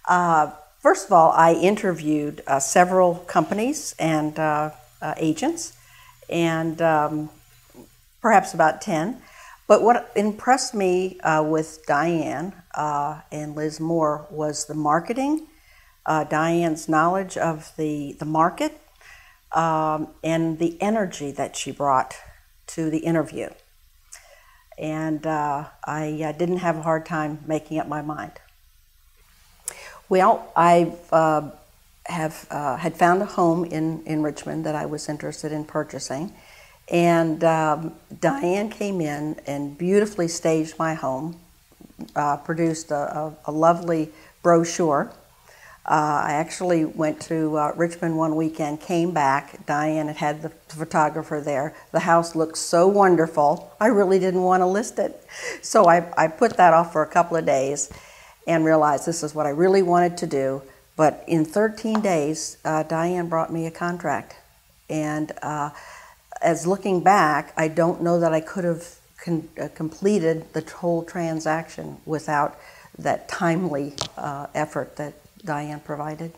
First of all, I interviewed several companies and agents, and perhaps about 10. But what impressed me with Diane and Liz Moore was the marketing, Diane's knowledge of the market, and the energy that she brought to the interview. And I didn't have a hard time making up my mind. Well, I had found a home in Richmond that I was interested in purchasing, and Diane came in and beautifully staged my home, produced a lovely brochure. I actually went to Richmond one weekend, came back. Diane had the photographer there. The house looked so wonderful, I really didn't want to list it. So I put that off for a couple of days and realized this is what I really wanted to do. But in 13 days, Diane brought me a contract. And as looking back, I don't know that I could have completed the whole transaction without that timely effort that Diane provided.